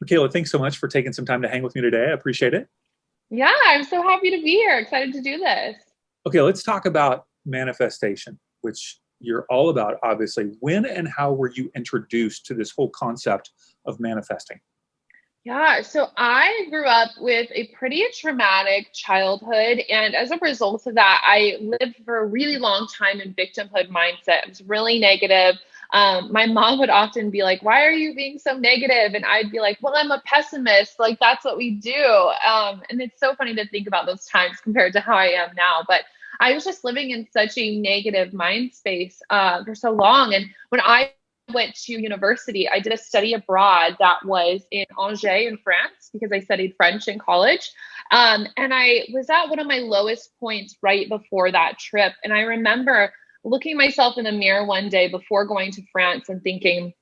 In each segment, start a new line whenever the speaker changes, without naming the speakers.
Mikayla, thanks so much for taking some time to hang with me today. I appreciate it.
Yeah, I'm so happy to be here. Excited to do this.
Okay, let's talk about manifestation, which you're all about, obviously. When and how were you introduced to this whole concept of manifesting?
Yeah, so I grew up with a pretty traumatic childhood. And as a result of that, I lived for a really long time in victimhood mindset. It was really negative. My mom would often be like, "Why are you being so negative?" And I'd be like, "Well, I'm a pessimist. Like, that's what we do." And it's so funny to think about those times compared to how I am now. But I was just living in such a negative mind space for so long. And when I went to university, I did a study abroad that was in Angers in France because I studied French in college. And I was at one of my lowest points right before that trip. And I remember looking myself in the mirror one day before going to France and thinking,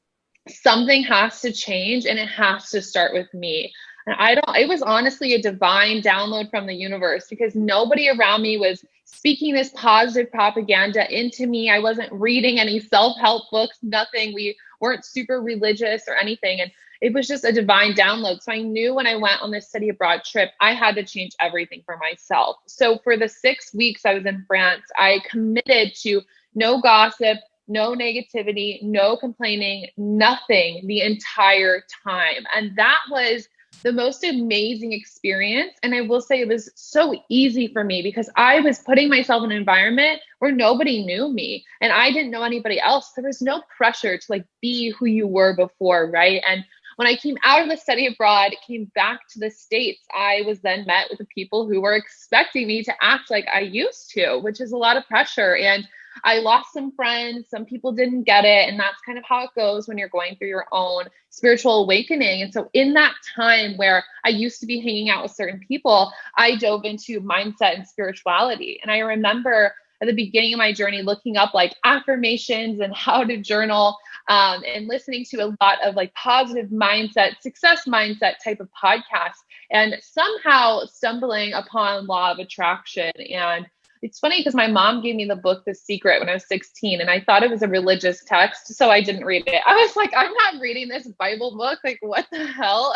something has to change and it has to start with me. And it was honestly a divine download from the universe because nobody around me was speaking this positive propaganda into me. I wasn't reading any self-help books, nothing. We weren't super religious or anything. And it was just a divine download. So I knew when I went on this study abroad trip, I had to change everything for myself. So for the 6 weeks I was in France, I committed to no gossip, no negativity, no complaining, nothing the entire time. And that was the most amazing experience. And I will say it was so easy for me because I was putting myself in an environment where nobody knew me and I didn't know anybody else. There was no pressure to like be who you were before, right? And when I came out of the study abroad, came back to the States, I was then met with the people who were expecting me to act like I used to, which is a lot of pressure. And I lost some friends. Some people didn't get it. And that's kind of how it goes when you're going through your own spiritual awakening. And so, in that time where I used to be hanging out with certain people, I dove into mindset and spirituality. And I remember at the beginning of my journey looking up like affirmations and how to journal, and listening to a lot of like positive mindset, success mindset type of podcasts, and somehow stumbling upon law of attraction. And it's funny because my mom gave me the book The Secret when I was 16, and I thought it was a religious text, so I didn't read it. I was like, I'm not reading this Bible book. Like, what the hell?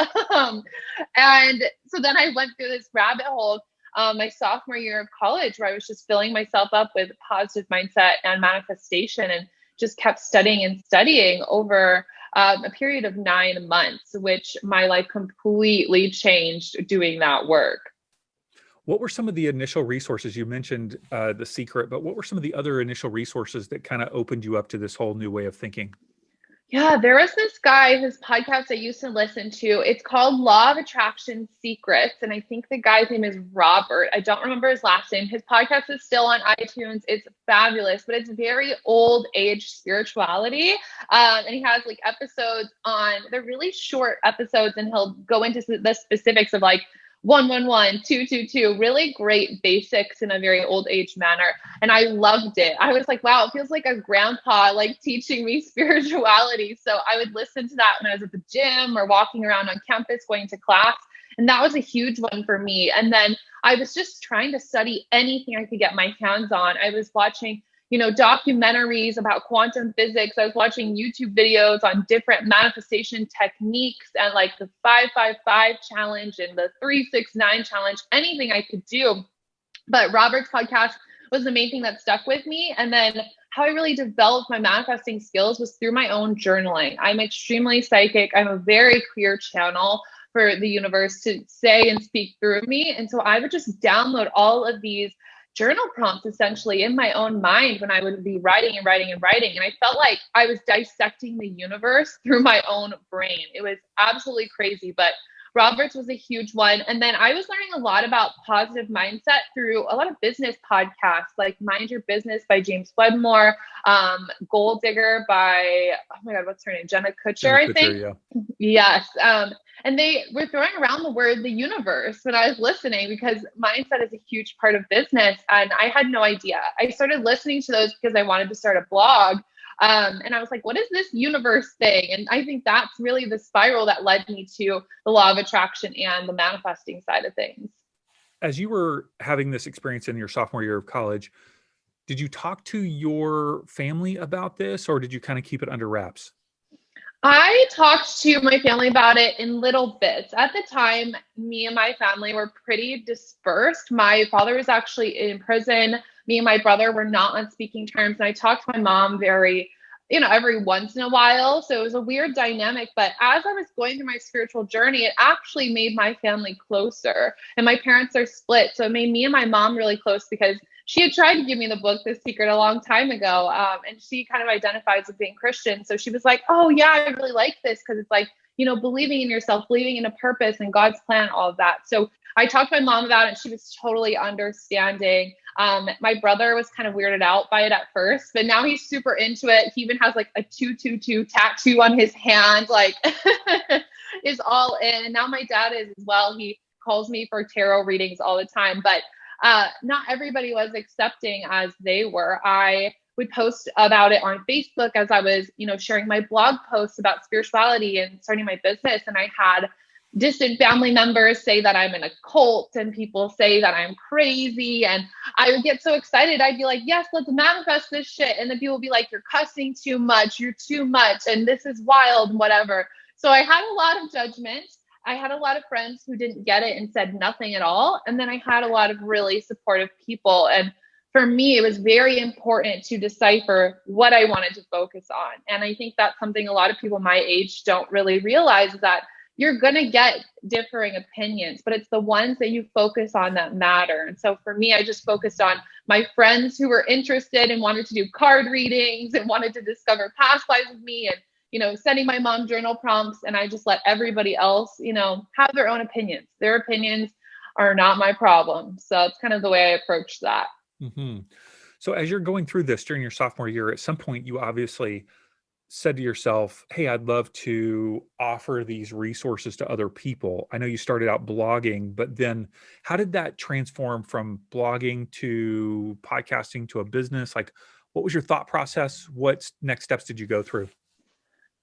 And so then I went through this rabbit hole my sophomore year of college where I was just filling myself up with positive mindset and manifestation and just kept studying and studying over a period of 9 months, which my life completely changed doing that work.
What were some of the initial resources? You mentioned The Secret, but what were some of the other initial resources that kind of opened you up to this whole new way of thinking?
Yeah, there was this guy whose podcast I used to listen to. It's called Law of Attraction Secrets. And I think the guy's name is Robert. I don't remember his last name. His podcast is still on iTunes. It's fabulous, but it's very old age spirituality. And he has like episodes on, they're really short episodes, and he'll go into the specifics of like 111, 222, really great basics in a very old age manner. And I loved it. I was like, wow, it feels like a grandpa like teaching me spirituality. So I would listen to that when I was at the gym or walking around on campus going to class. And that was a huge one for me. And then I was just trying to study anything I could get my hands on. I was watching documentaries about quantum physics. I was watching YouTube videos on different manifestation techniques and like the 555 challenge and the 369 challenge, anything I could do. But Robert's podcast was the main thing that stuck with me. And then how I really developed my manifesting skills was through my own journaling. I'm extremely psychic. I'm a very clear channel for the universe to say and speak through me. And so I would just download all of these journal prompts essentially in my own mind when I would be writing and writing and writing. And I felt like I was dissecting the universe through my own brain. It was absolutely crazy, but Roberts was a huge one. And then I was learning a lot about positive mindset through a lot of business podcasts, like Mind Your Business by James Wedmore, Goal Digger by, oh my God, what's her name? Jenna Kutcher,
Jenna
I
Kutcher,
think.
yeah.
Yes. And they were throwing around the word the universe when I was listening because mindset is a huge part of business. And I had no idea. I started listening to those because I wanted to start a blog. And I was like, what is this universe thing? And I think that's really the spiral that led me to the law of attraction and the manifesting side of things.
As you were having this experience in your sophomore year of college, did you talk to your family about this or did you kind of keep it under wraps?
I talked to my family about it in little bits. At the time, me and my family were pretty dispersed. My father was actually in prison. Me and my brother were not on speaking terms. And I talked to my mom very, every once in a while. So it was a weird dynamic. But as I was going through my spiritual journey, it actually made my family closer. And my parents are split. So it made me and my mom really close because she had tried to give me the book The Secret a long time ago, and she kind of identifies with being Christian. So she was like, oh yeah, I really like this because it's like, believing in yourself, believing in a purpose and God's plan, all of that. So I talked to my mom about it and she was totally understanding. My brother was kind of weirded out by it at first, but now he's super into it. He even has like a 222 tattoo on his hand, like is all in. And now my dad is as well. He calls me for tarot readings all the time, but not everybody was accepting as they were. I would post about it on Facebook as I was, sharing my blog posts about spirituality and starting my business. And I had distant family members say that I'm in a cult and people say that I'm crazy. And I would get so excited. I'd be like, yes, let's manifest this shit. And then people would be like, you're cussing too much. You're too much. And this is wild and whatever. So I had a lot of judgment. I had a lot of friends who didn't get it and said nothing at all. And then I had a lot of really supportive people. And for me, it was very important to decipher what I wanted to focus on. And I think that's something a lot of people my age don't really realize, is that you're going to get differing opinions, but it's the ones that you focus on that matter. And so for me, I just focused on my friends who were interested and wanted to do card readings and wanted to discover past lives with me, and sending my mom journal prompts. And I just let everybody else, have their own opinions. Their opinions are not my problem. So it's kind of the way I approach that.
Mm-hmm. So as you're going through this during your sophomore year, at some point you obviously said to yourself, hey, I'd love to offer these resources to other people. I know you started out blogging, but then how did that transform from blogging to podcasting to a business? Like, what was your thought process? What next steps did you go through?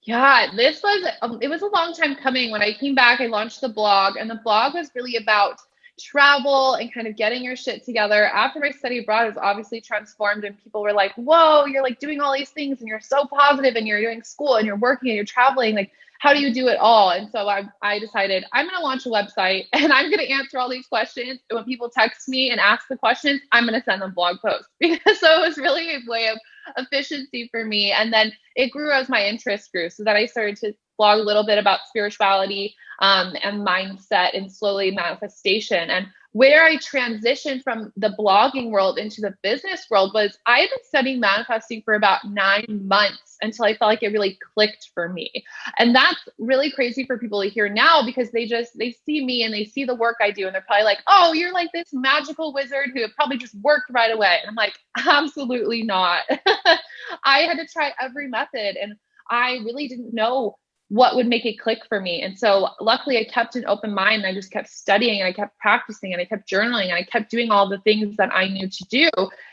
Yeah, it was a long time coming. When I came back, I launched the blog, and the blog was really about travel and kind of getting your shit together. After my study abroad, it was obviously transformed, and people were like, whoa, you're like doing all these things and you're so positive and you're doing school and you're working and you're traveling. Like, how do you do it all? And so I decided I'm going to launch a website and I'm going to answer all these questions. And when people text me and ask the questions, I'm going to send them blog posts. Because so it was really a way of efficiency for me. And then it grew as my interest grew, so that I started to blog a little bit about spirituality and mindset and slowly manifestation. And where I transitioned from the blogging world into the business world was I had been studying manifesting for about 9 months until I felt like it really clicked for me. And that's really crazy for people to hear now, because they see me and they see the work I do and they're probably like, oh, you're like this magical wizard who probably just worked right away. And I'm like, absolutely not. I had to try every method, and I really didn't know what would make it click for me. And so luckily I kept an open mind, and I just kept studying and I kept practicing and I kept journaling and I kept doing all the things that I knew to do.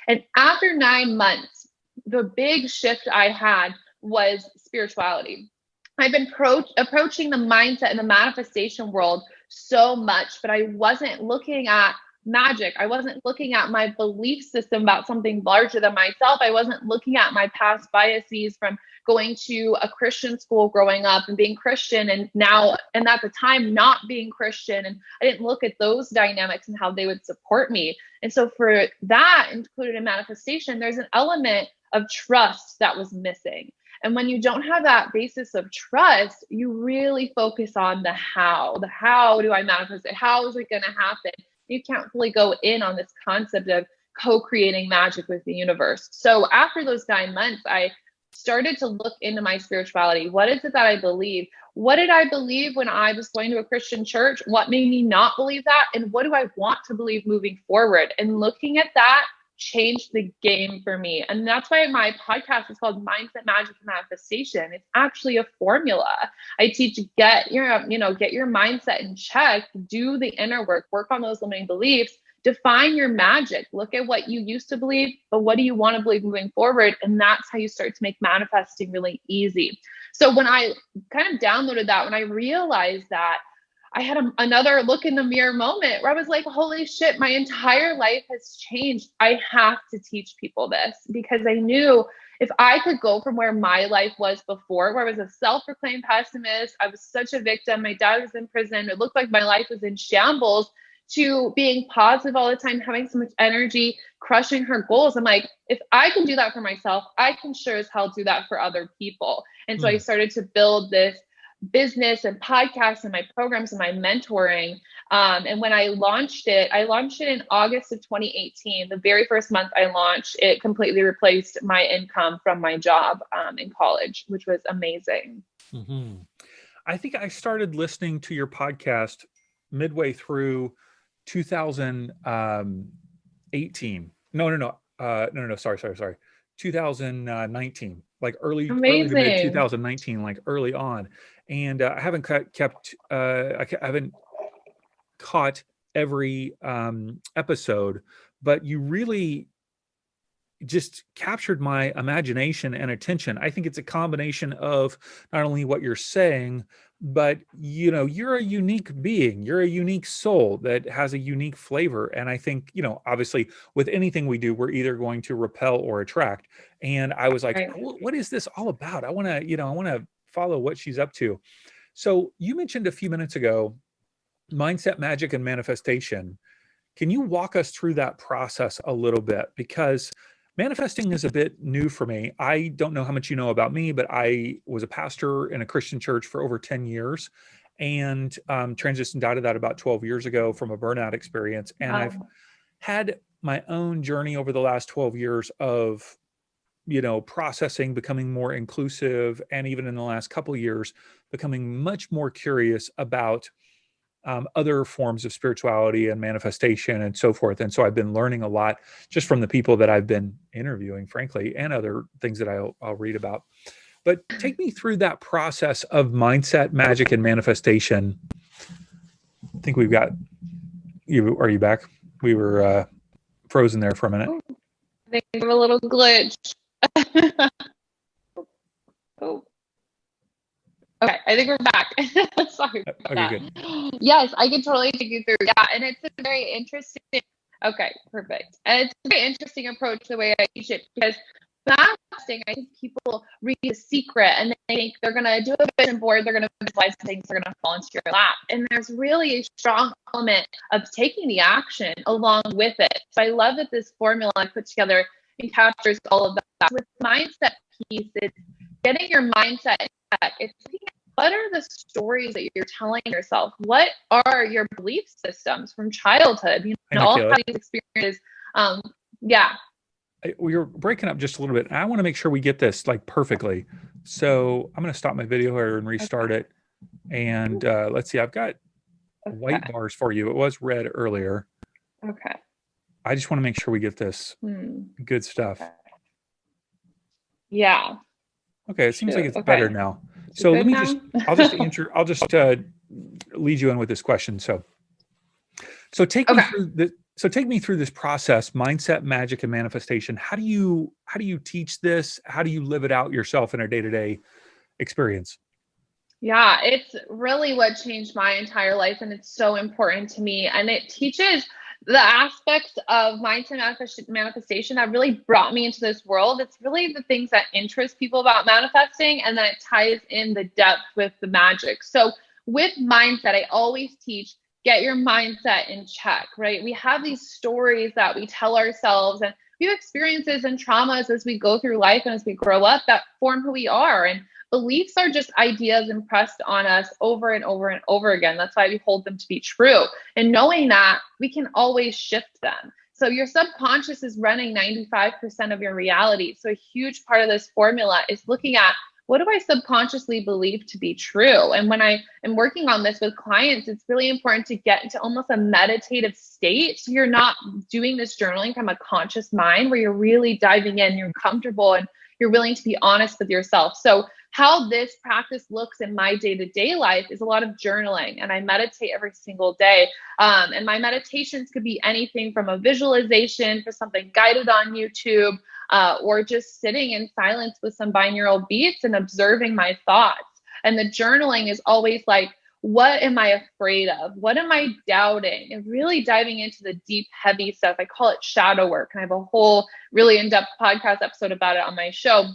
And after 9 months, the big shift I had was spirituality. I've been approaching the mindset and the manifestation world so much, but I wasn't looking at magic. I wasn't looking at my belief system about something larger than myself. I wasn't looking at my past biases from going to a Christian school growing up and being Christian, and now, and at the time not being Christian. And I didn't look at those dynamics and how they would support me. And so for that, included in manifestation, there's an element of trust that was missing. And when you don't have that basis of trust, you really focus on the how. The how do I manifest it? How is it going to happen? You can't fully go in on this concept of co-creating magic with the universe. So after those 9 months, I started to look into my spirituality. What is it that I believe? What did I believe when I was going to a Christian church? What made me not believe that? And what do I want to believe moving forward? And looking at that changed the game for me. And that's why my podcast is called Mindset, Magic, and Manifestation. It's actually a formula. I teach get your mindset in check, do the inner work on those limiting beliefs, define your magic, look at what you used to believe, but what do you want to believe moving forward? And that's how you start to make manifesting really easy. So when I kind of downloaded that, when I realized that, I had another look in the mirror moment where I was like, holy shit, my entire life has changed. I have to teach people this, because I knew if I could go from where my life was before, where I was a self-proclaimed pessimist, I was such a victim, my dad was in prison, it looked like my life was in shambles, to being positive all the time, having so much energy, crushing her goals. I'm like, if I can do that for myself, I can sure as hell do that for other people. And so I started to build this business and podcasts and my programs and my mentoring. And when I launched it in August of 2018. The very first month I launched, it completely replaced my income from my job in college, which was amazing.
Mm-hmm. I think I started listening to your podcast midway through 2018. No. Sorry. 2019, like early to mid
Amazing.
2019, like early on. And I haven't I haven't caught every episode, but you really just captured my imagination and attention. I think it's a combination of not only what you're saying, but you're a unique being. You're a unique soul that has a unique flavor. And I think, obviously with anything we do, we're either going to repel or attract. And I was like,
Right.
what is this all about? I want to follow what she's up to. So you mentioned a few minutes ago, mindset, magic, and manifestation. Can you walk us through that process a little bit? Because manifesting is a bit new for me. I don't know how much you know about me, but I was a pastor in a Christian church for over 10 years and transitioned out of that about 12 years ago from a burnout experience. And I've had my own journey over the last 12 years of, processing, becoming more inclusive, and even in the last couple of years, becoming much more curious about other forms of spirituality and manifestation and so forth. And so I've been learning a lot just from the people that I've been interviewing, frankly, and other things that I'll read about. But take me through that process of mindset, magic, and manifestation. I think we've got you. Are you back? We were frozen there for a minute.
I think we have a little glitch. Oh. Okay, I think we're back. Sorry about that.
Good.
Yes, I can totally take you through. Yeah, and it's a very interesting. Okay, perfect. And it's a very interesting approach the way I teach it, because fasting, I think people read The Secret and they think they're gonna do a vision board, they're gonna visualize things, they're gonna fall into your lap. And there's really a strong element of taking the action along with it. So I love that this formula I put together captures all of that. With mindset piece, it's getting your mindset in check. It's looking at what are the stories that you're telling yourself? What are your belief systems from childhood? All of these experiences. Yeah.
We were breaking up just a little bit. I want to make sure we get this like perfectly. So I'm going to stop my video here and restart it. And let's see, I've got white bars for you. It was red earlier.
Okay.
I just want to make sure we get this good stuff.
Okay. Yeah.
Okay. It seems like it's better now. So let me I'll just lead you in with this question. So take me through take me through this process, mindset, magic, and manifestation. How do you teach this? How do you live it out yourself in a day-to-day experience?
Yeah, it's really what changed my entire life, and it's so important to me. And it teaches the aspects of mindset manifestation that really brought me into this world. It's really the things that interest people about manifesting, and then it ties in the depth with the magic. So with mindset, I always teach, get your mindset in check, right? We have these stories that we tell ourselves, and we have experiences and traumas as we go through life and as we grow up that form who we are. And beliefs are just ideas impressed on us over and over and over again. That's why we hold them to be true. And knowing that, we can always shift them. So your subconscious is running 95% of your reality. So a huge part of this formula is looking at, what do I subconsciously believe to be true? And when I am working on this with clients, it's really important to get into almost a meditative state. So you're not doing this journaling from a conscious mind where you're really diving in, you're comfortable, and you're willing to be honest with yourself. So how this practice looks in my day-to-day life is a lot of journaling, and I meditate every single day. And my meditations could be anything from a visualization for something guided on YouTube, or just sitting in silence with some binaural beats and observing my thoughts. And the journaling is always like, what am I afraid of? What am I doubting? And really diving into the deep, heavy stuff. I call it shadow work. And I have a whole really in-depth podcast episode about it on my show,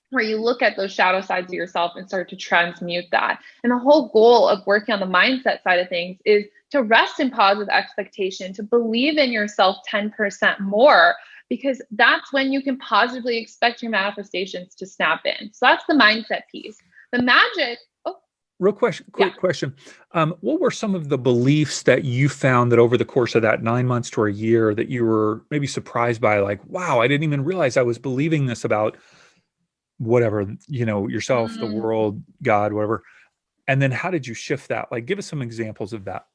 where you look at those shadow sides of yourself and start to transmute that. And the whole goal of working on the mindset side of things is to rest in positive expectation, to believe in yourself 10% more, because that's when you can positively expect your manifestations to snap in. So that's the mindset piece. The magic. Oh,
Real question, quick question. What were some of the beliefs that you found that over the course of that 9 months to a year that you were maybe surprised by, like, wow, I didn't even realize I was believing this about whatever, yourself, the world, God, whatever. And then how did you shift that? Like, give us some examples of that.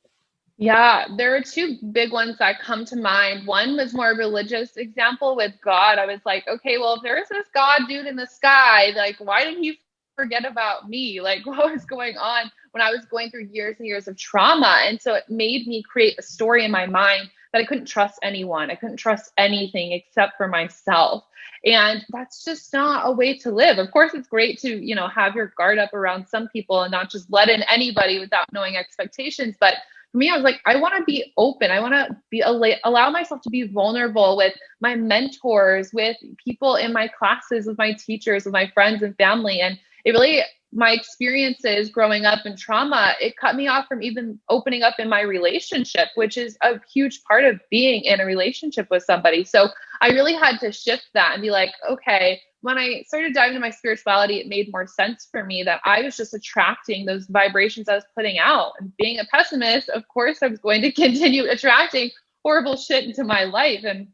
yeah, there are two big ones that come to mind. One was more religious example with God. I was like, okay, well, if there is this God dude in the sky, like, why did he forget about me? Like, what was going on when I was going through years and years of trauma? And so it made me create a story in my mind that I couldn't trust anyone. I couldn't trust anything except for myself. And that's just not a way to live. Of course, it's great to, have your guard up around some people and not just let in anybody without knowing expectations. But for me, I was like, I want to be open. I want to allow myself to be vulnerable with my mentors, with people in my classes, with my teachers, with my friends and family. And it really, my experiences growing up in trauma, it cut me off from even opening up in my relationship, which is a huge part of being in a relationship with somebody. So I really had to shift that and be like, okay, when I started diving into my spirituality, it made more sense for me that I was just attracting those vibrations I was putting out. And being a pessimist, of course, I was going to continue attracting horrible shit into my life. And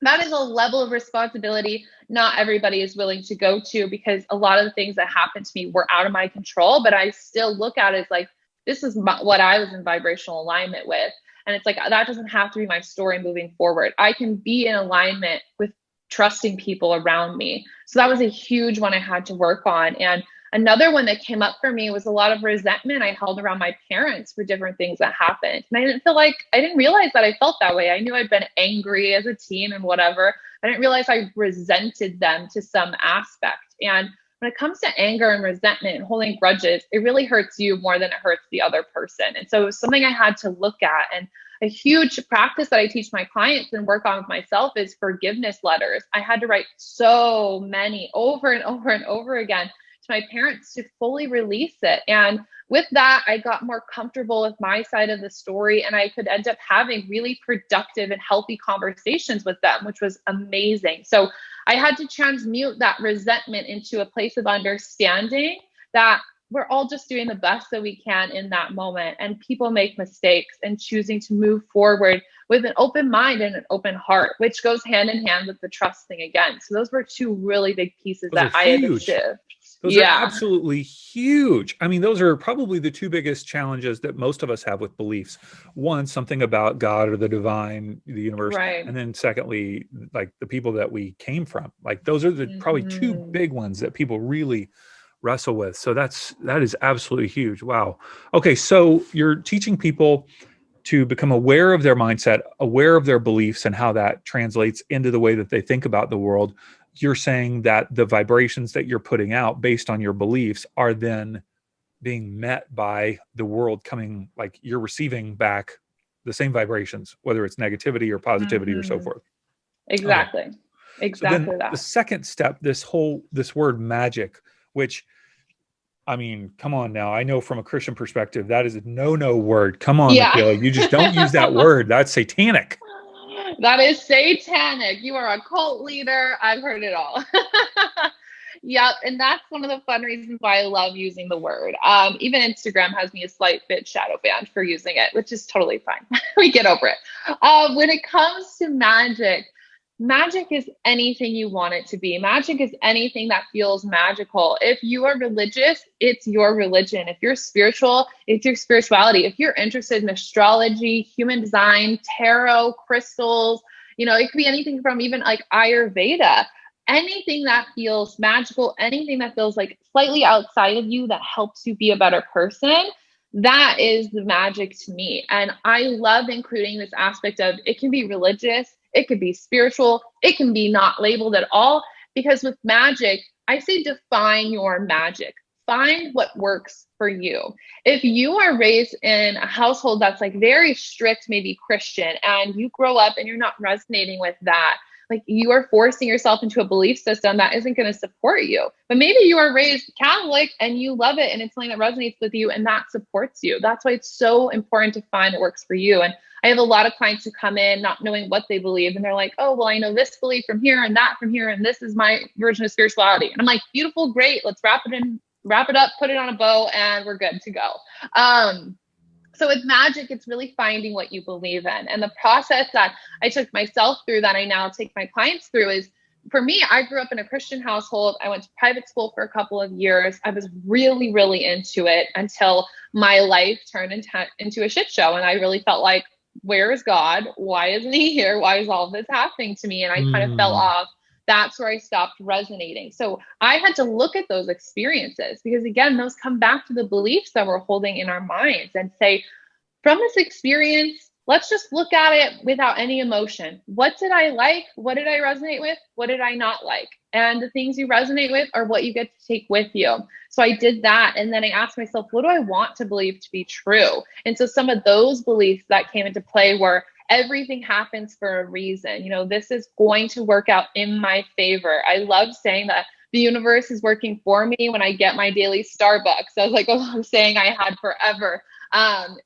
that is a level of responsibility not everybody is willing to go to, because a lot of the things that happened to me were out of my control, but I still look at it as like, this is what I was in vibrational alignment with. And it's like, that doesn't have to be my story moving forward. I can be in alignment with trusting people around me. So that was a huge one I had to work on. And another one that came up for me was a lot of resentment I held around my parents for different things that happened. And I didn't realize that I felt that way. I knew I'd been angry as a teen and whatever. I didn't realize I resented them to some aspect. And when it comes to anger and resentment and holding grudges, it really hurts you more than it hurts the other person. And so it was something I had to look at. And a huge practice that I teach my clients and work on with myself is forgiveness letters. I had to write so many over and over and over again to my parents to fully release it. And with that, I got more comfortable with my side of the story, and I could end up having really productive and healthy conversations with them, which was amazing. So I had to transmute that resentment into a place of understanding that we're all just doing the best that we can in that moment. And people make mistakes, and choosing to move forward with an open mind and an open heart, which goes hand in hand with the trust thing again. So those were two really big pieces that I had to shift.
Those are absolutely huge. I mean, those are probably the two biggest challenges that most of us have with beliefs. One, something about God or the divine, the universe.
Right.
And then secondly, like the people that we came from. Like those are the probably two big ones that people really wrestle with. So that is absolutely huge. Wow. Okay. So you're teaching people to become aware of their mindset, aware of their beliefs, and how that translates into the way that they think about the world. You're saying that the vibrations that you're putting out based on your beliefs are then being met by the world coming, like you're receiving back the same vibrations, whether it's negativity or positivity or so forth.
Exactly.
Okay.
Exactly
so then
that.
The second step, this word magic, which, I mean, come on now. I know from a Christian perspective, that is a no word. Come on, Mikayla. You just don't use that word. That's satanic.
That is satanic. You are a cult leader. I've heard it all. Yep. And that's one of the fun reasons why I love using the word. Even Instagram has me a slight bit shadow banned for using it, which is totally fine. We get over it. When it comes to magic, magic is anything you want it to be. Magic is anything that feels magical. If you are religious, it's your religion. If you're spiritual, it's your spirituality. If you're interested in astrology, human design, tarot, crystals, it could be anything from even like Ayurveda. Anything that feels magical, anything that feels like slightly outside of you that helps you be a better person, that is the magic to me. And I love including this aspect of it can be religious, it could be spiritual, it can be not labeled at all. Because with magic, I say define your magic. find what works for you. If you are raised in a household that's like very strict, maybe Christian, and you grow up and you're not resonating with that, like you are forcing yourself into a belief system that isn't going to support you. But maybe you are raised Catholic and you love it and it's something that resonates with you and that supports you. That's why it's so important to find what works for you. And I have a lot of clients who come in not knowing what they believe. And they're like, oh, well, I know this belief from here and that from here. And this is my version of spirituality. And I'm like, beautiful, great. Let's wrap it up, put it on a bow, and we're good to go. So with magic, it's really finding what you believe in. And the process that I took myself through that I now take my clients through is, for me, I grew up in a Christian household. I went to private school for a couple of years. I was really, really into it until my life turned into a shit show. And I really felt like, where is God? Why isn't he here? Why is all of this happening to me? And I kind of fell off. That's where I stopped resonating. So I had to look at those experiences because, again, those come back to the beliefs that we're holding in our minds and say, from this experience, let's just look at it without any emotion. What did I like? What did I resonate with? What did I not like? And the things you resonate with are what you get to take with you. So I did that. And then I asked myself, what do I want to believe to be true? And so some of those beliefs that came into play were, everything happens for a reason. You know, this is going to work out in my favor. I love saying that the universe is working for me when I get my daily Starbucks. That was like a saying I had forever,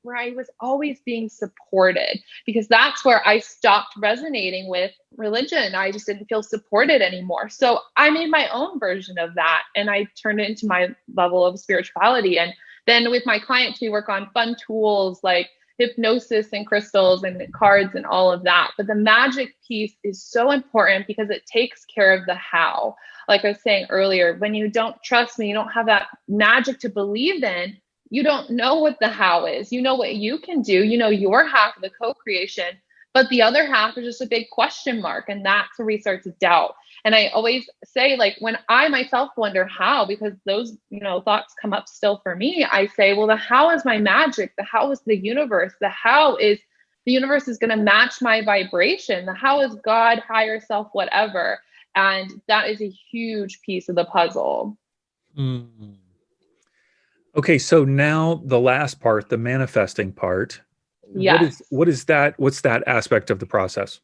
where I was always being supported, because that's where I stopped resonating with religion. I just didn't feel supported anymore. So I made my own version of that and I turned it into my level of spirituality. And then with my clients, we work on fun tools like hypnosis and crystals and cards and all of that. But the magic piece is so important because it takes care of the how. Like I was saying earlier, when you don't trust me, you don't have that magic to believe in, you don't know what the how is. You know what you can do. You know your half of the co-creation, but the other half is just a big question mark. And that's where we start to doubt. And I always say, like, when I myself wonder how, because those, thoughts come up still for me, I say, well, the how is my magic. The how is the universe. The how is the universe is going to match my vibration. The how is God, higher self, whatever. And that is a huge piece of the puzzle.
Mm. Okay, so now the last part, the manifesting part.
Yes.
What is that? What's that aspect of the process?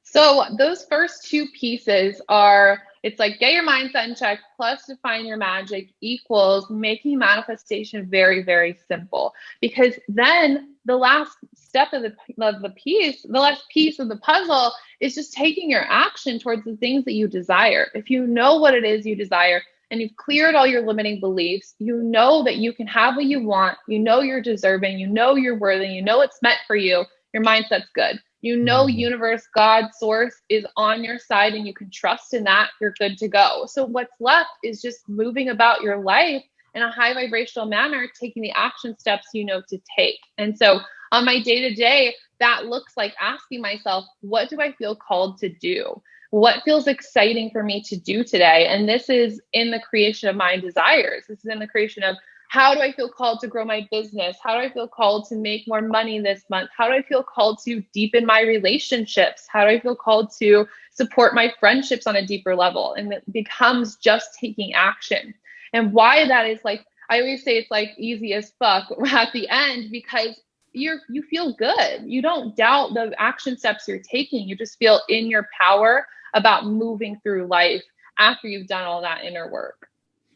So those first two pieces are, it's like get your mindset in check plus define your magic equals making manifestation very, very simple. Because then the last step of the piece, the last piece of the puzzle is just taking your action towards the things that you desire. If you know what it is you desire, and you've cleared all your limiting beliefs, you know that you can have what you want, you know you're deserving, you know you're worthy, you know it's meant for you, your mindset's good. You know universe, God, source is on your side and you can trust in that, you're good to go. So what's left is just moving about your life in a high vibrational manner, taking the action steps you know to take. And so on my day-to-day, that looks like asking myself, what do I feel called to do? What feels exciting for me to do today? And this is in the creation of my desires. This is in the creation of, how do I feel called to grow my business? How do I feel called to make more money this month? How do I feel called to deepen my relationships? How do I feel called to support my friendships on a deeper level? And it becomes just taking action. And why that is, like, I always say it's like easy as fuck at the end, because you feel good. You don't doubt the action steps you're taking. You just feel in your power about moving through life after you've done all that inner work.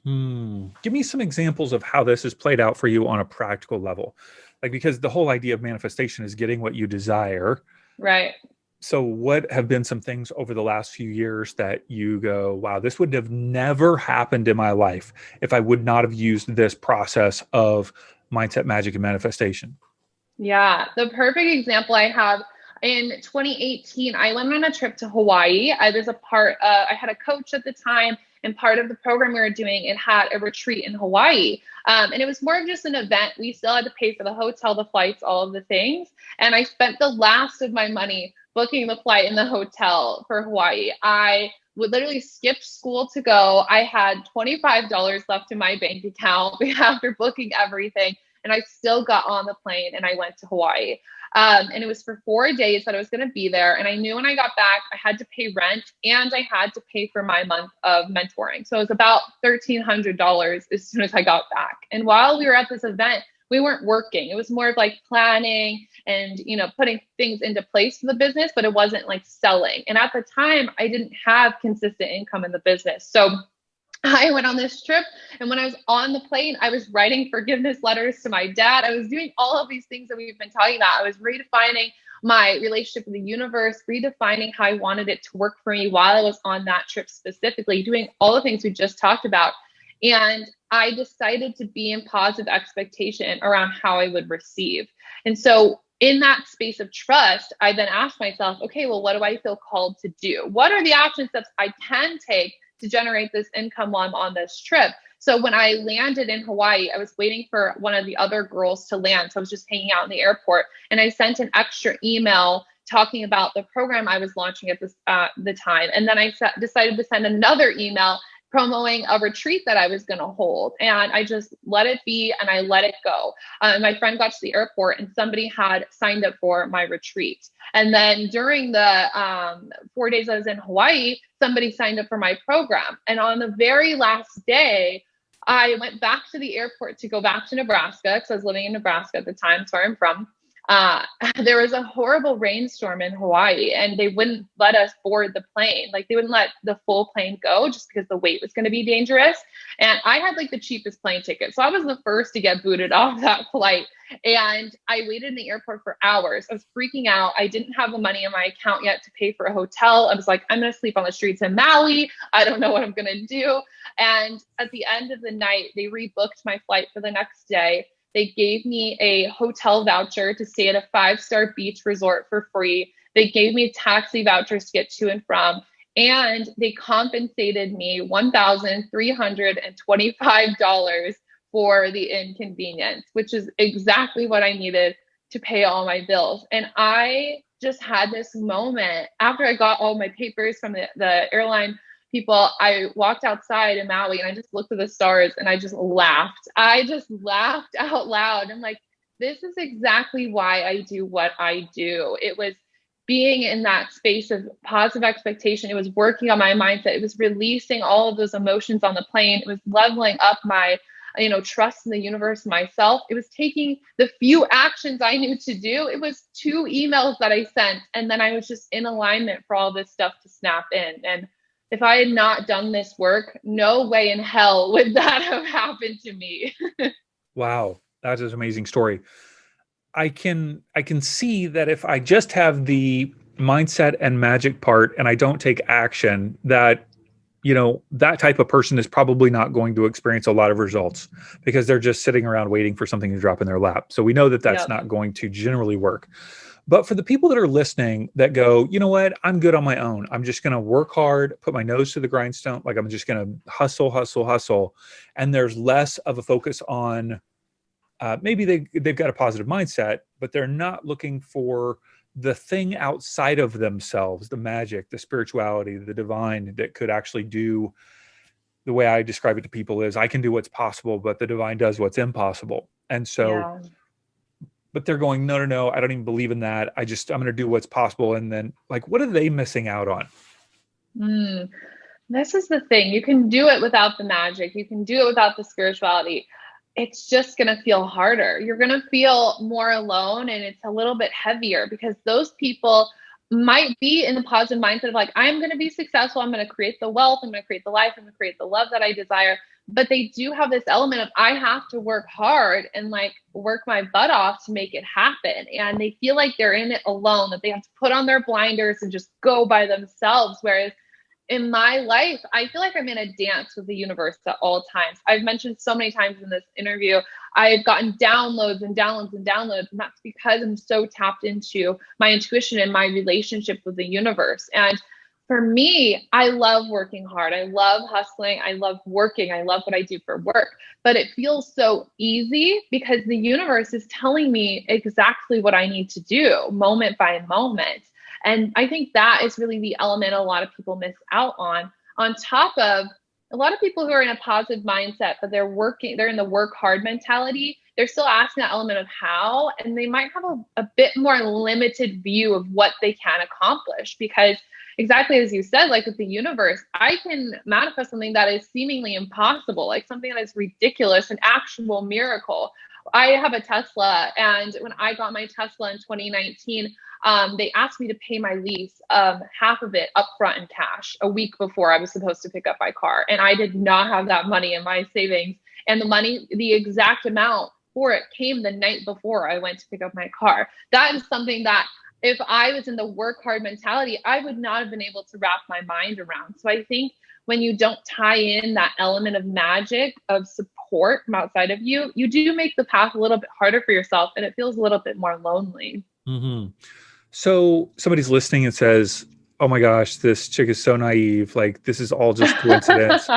Give me some examples of how this has played out for you on a practical level. Like, because the whole idea of manifestation is getting what you desire.
Right.
So what have been some things over the last few years that you go, wow, this would have never happened in my life if I would not have used this process of mindset, magic, and manifestation?
Yeah. The perfect example I have, in 2018, I went on a trip to Hawaii. I had a coach at the time, and part of the program we were doing, it had a retreat in Hawaii. And it was more of just an event. We still had to pay for the hotel, the flights, all of the things. And I spent the last of my money booking the flight and the hotel for Hawaii. I would literally skip school to go. I had $25 left in my bank account after booking everything. And I still got on the plane and I went to Hawaii. And it was for 4 days that I was going to be there. And I knew when I got back, I had to pay rent and I had to pay for my month of mentoring. So it was about $1,300 as soon as I got back. And while we were at this event, we weren't working. It was more of like planning and, putting things into place for the business, but it wasn't like selling. And at the time, I didn't have consistent income in the business. So I went on this trip, and when I was on the plane, I was writing forgiveness letters to my dad. I was doing all of these things that we've been talking about. I was redefining my relationship with the universe, redefining how I wanted it to work for me while I was on that trip specifically, doing all the things we just talked about. And I decided to be in positive expectation around how I would receive. And so in that space of trust, I then asked myself, okay, well, what do I feel called to do? What are the action steps I can take to generate this income while I'm on this trip? So when I landed in Hawaii, I was waiting for one of the other girls to land. So I was just hanging out in the airport, and I sent an extra email talking about the program I was launching at the time. And then I decided to send another email promoting a retreat that I was going to hold. And I just let it be and I let it go. My friend got to the airport and somebody had signed up for my retreat. And then during the 4 days I was in Hawaii, somebody signed up for my program. And on the very last day, I went back to the airport to go back to Nebraska because I was living in Nebraska at the time. That's where I'm from. There was a horrible rainstorm in Hawaii and they wouldn't let us board the plane. Like they wouldn't let the full plane go just because the wait was going to be dangerous. And I had like the cheapest plane ticket. So I was the first to get booted off that flight. And I waited in the airport for hours. I was freaking out. I didn't have the money in my account yet to pay for a hotel. I was like, I'm going to sleep on the streets in Maui. I don't know what I'm going to do. And at the end of the night, they rebooked my flight for the next day. They gave me a hotel voucher to stay at a 5-star beach resort for free. They gave me taxi vouchers to get to and from, and they compensated me $1,325 for the inconvenience, which is exactly what I needed to pay all my bills. And I just had this moment after I got all my papers from the airline people. I walked outside in Maui and I just looked at the stars and I just laughed. I just laughed out loud. I'm like, this is exactly why I do what I do. It was being in that space of positive expectation. It was working on my mindset. It was releasing all of those emotions on the plane. It was leveling up my trust in the universe, myself. It was taking the few actions I knew to do. It was 2 emails that I sent. And then I was just in alignment for all this stuff to snap in. And if I had not done this work, no way in hell would that have happened to me.
Wow, that is an amazing story. I can see that if I just have the mindset and magic part and I don't take action, that that type of person is probably not going to experience a lot of results because they're just sitting around waiting for something to drop in their lap. So we know that that's
Yep.
not going to generally work. But for the people that are listening that go, you know what, I'm good on my own. I'm just going to work hard, put my nose to the grindstone. Like I'm just going to hustle, hustle, hustle. And there's less of a focus on maybe they've got a positive mindset, but they're not looking for the thing outside of themselves, the magic, the spirituality, the divine that could actually do. The way I describe it to people is I can do what's possible, but the divine does what's impossible. And so,
Yeah.
but they're going, no, no, no, I don't even believe in that. I'm going to do what's possible. And then like, what are they missing out on?
This is the thing. You can do it without the magic. You can do it without the spirituality. It's just going to feel harder. You're going to feel more alone and it's a little bit heavier because those people might be in the positive mindset of like, I'm going to be successful. I'm going to create the wealth. I'm going to create the life. I'm going to create the love that I desire. But they do have this element of I have to work hard and like work my butt off to make it happen. And they feel like they're in it alone, that they have to put on their blinders and just go by themselves. Whereas in my life, I feel like I'm in a dance with the universe at all times. I've mentioned so many times in this interview, I've gotten downloads and downloads and downloads. And that's because I'm so tapped into my intuition and my relationship with the universe. And for me, I love working hard. I love hustling. I love working. I love what I do for work. But it feels so easy because the universe is telling me exactly what I need to do moment by moment. And I think that is really the element a lot of people miss out on top of a lot of people who are in a positive mindset, but they're in the work hard mentality. they're still asking that element of how, and they might have a bit more limited view of what they can accomplish. Because exactly as you said, like with the universe, I can manifest something that is seemingly impossible, like something that is ridiculous, an actual miracle. I have a Tesla, and when I got my Tesla in 2019, they asked me to pay my lease, half of it upfront in cash a week before I was supposed to pick up my car. And I did not have that money in my savings. And the money, the exact amount for it came the night before I went to pick up my car. That is something that if I was in the work hard mentality, I would not have been able to wrap my mind around. So I think when you don't tie in that element of magic, of support from outside of you, you do make the path a little bit harder for yourself, and it feels a little bit more lonely.
Mm-hmm. So somebody's listening and says, oh my gosh, this chick is so naive. Like, this is all just coincidence,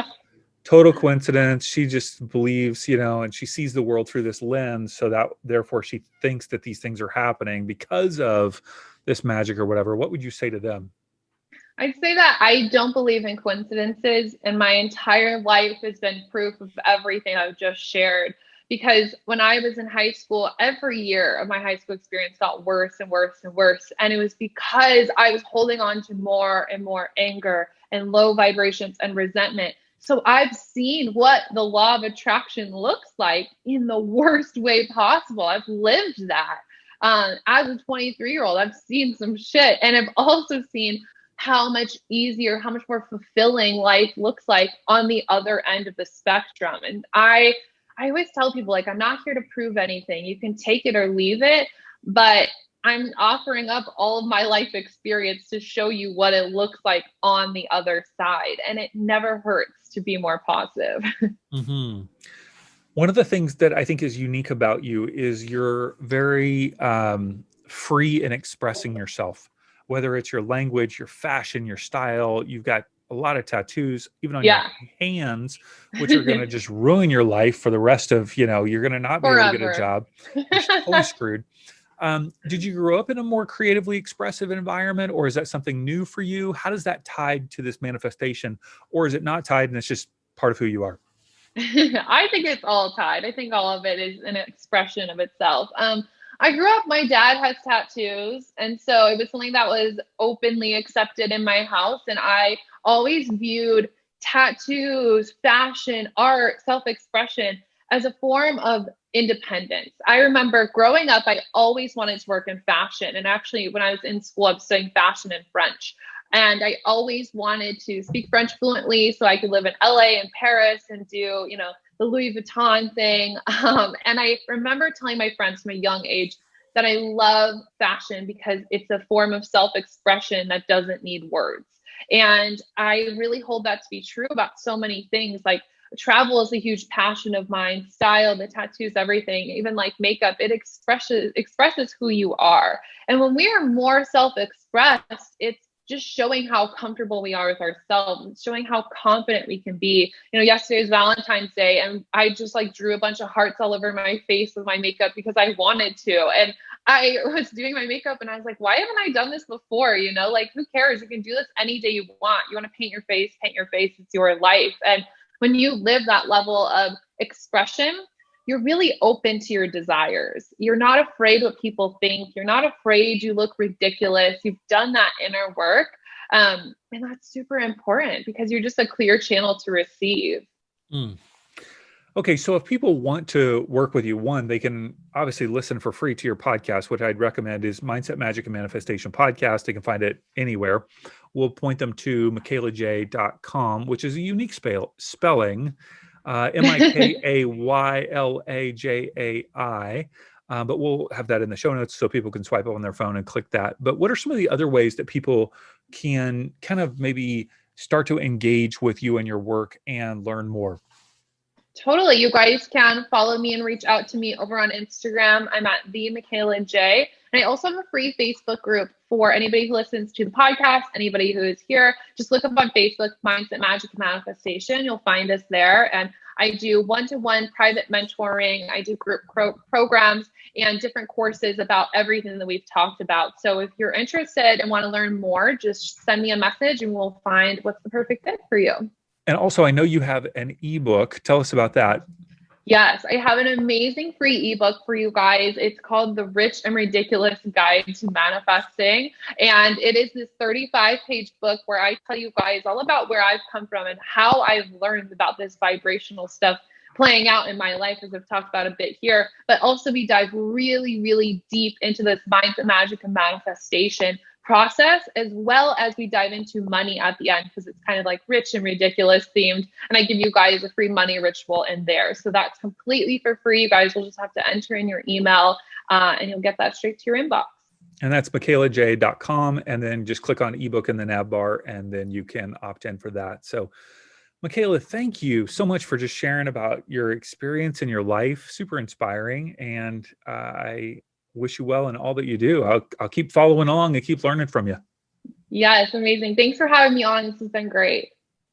total coincidence. She just believes, and she sees the world through this lens. So that therefore she thinks that these things are happening because of this magic or whatever. What would you say to them?
I'd say that I don't believe in coincidences, and my entire life has been proof of everything I've just shared. Because when I was in high school, every year of my high school experience got worse and worse and worse. And it was because I was holding on to more and more anger and low vibrations and resentment. So I've seen what the law of attraction looks like in the worst way possible. I've lived that. As a 23-year-old, I've seen some shit. And I've also seen how much easier, how much more fulfilling life looks like on the other end of the spectrum. And I always tell people, like, I'm not here to prove anything. You can take it or leave it, but I'm offering up all of my life experience to show you what it looks like on the other side. And it never hurts to be more positive.
Mm-hmm. One of the things that I think is unique about you is you're very free in expressing yourself, whether it's your language, your fashion, your style. You've got a lot of tattoos, even on your
Yeah.
hands, which are going to just ruin your life for the rest of, you're going to not be able to get a
Forever.
job. You're totally screwed. Did you grow up in a more creatively expressive environment, or is that something new for you? How does that tie to this manifestation, or is it not tied and it's just part of who you are?
I think it's all tied. I think all of it is an expression of itself. I grew up, my dad has tattoos. And so it was something that was openly accepted in my house. And I always viewed tattoos, fashion, art, self expression as a form of independence. I remember growing up, I always wanted to work in fashion. And actually, when I was in school, I was studying fashion and French. And I always wanted to speak French fluently so I could live in LA and Paris and do, the Louis Vuitton thing. And I remember telling my friends from a young age that I love fashion because it's a form of self-expression that doesn't need words. And I really hold that to be true about so many things. Like travel is a huge passion of mine, style, the tattoos, everything, even like makeup, it expresses who you are. And when we are more self-expressed, it's just showing how comfortable we are with ourselves, showing how confident we can be. Yesterday was Valentine's Day, and I just like drew a bunch of hearts all over my face with my makeup because I wanted to. And I was doing my makeup and I was like, why haven't I done this before? Like, who cares? You can do this any day you want. You want to paint your face, it's your life. And when you live that level of expression, you're really open to your desires. You're not afraid what people think. You're not afraid you look ridiculous. You've done that inner work. And that's super important because you're just a clear channel to receive.
Mm. Okay, so if people want to work with you, one, they can obviously listen for free to your podcast, which I'd recommend is Mindset, Magic, and Manifestation Podcast. They can find it anywhere. We'll point them to MikaylaJai.com, which is a unique spelling, Mikayla Jai. But we'll have that in the show notes so people can swipe up on their phone and click that. But what are some of the other ways that people can kind of maybe start to engage with you and your work and learn more?
Totally. You guys can follow me and reach out to me over on Instagram. I'm at the Mikayla Jai. And I also have a free Facebook group for anybody who listens to the podcast, anybody who is here. Just look up on Facebook, Mindset, Magic, and Manifestation. You'll find us there. And I do one-to-one private mentoring. I do group programs and different courses about everything that we've talked about. So if you're interested and want to learn more, just send me a message and we'll find what's the perfect fit for you.
And also, I know you have an ebook. Tell us about that.
Yes, I have an amazing free ebook for you guys. It's called The Rich and Ridiculous Guide to Manifesting. And it is this 35-page book where I tell you guys all about where I've come from and how I've learned about this vibrational stuff playing out in my life, as I've talked about a bit here. But also, we dive really, really deep into this mindset, magic, and manifestation process, as well as we dive into money at the end, because it's kind of like rich and ridiculous themed. And I give you guys a free money ritual in there. So that's completely for free. You guys will just have to enter in your email and you'll get that straight to your inbox.
And that's mikaylajai.com. And then just click on ebook in the nav bar, and then you can opt in for that. So, Mikayla, thank you so much for just sharing about your experience in your life. Super inspiring. And I wish you well in all that you do. I'll keep following along and keep learning from you.
Yeah, it's amazing. Thanks for having me on. This has been great.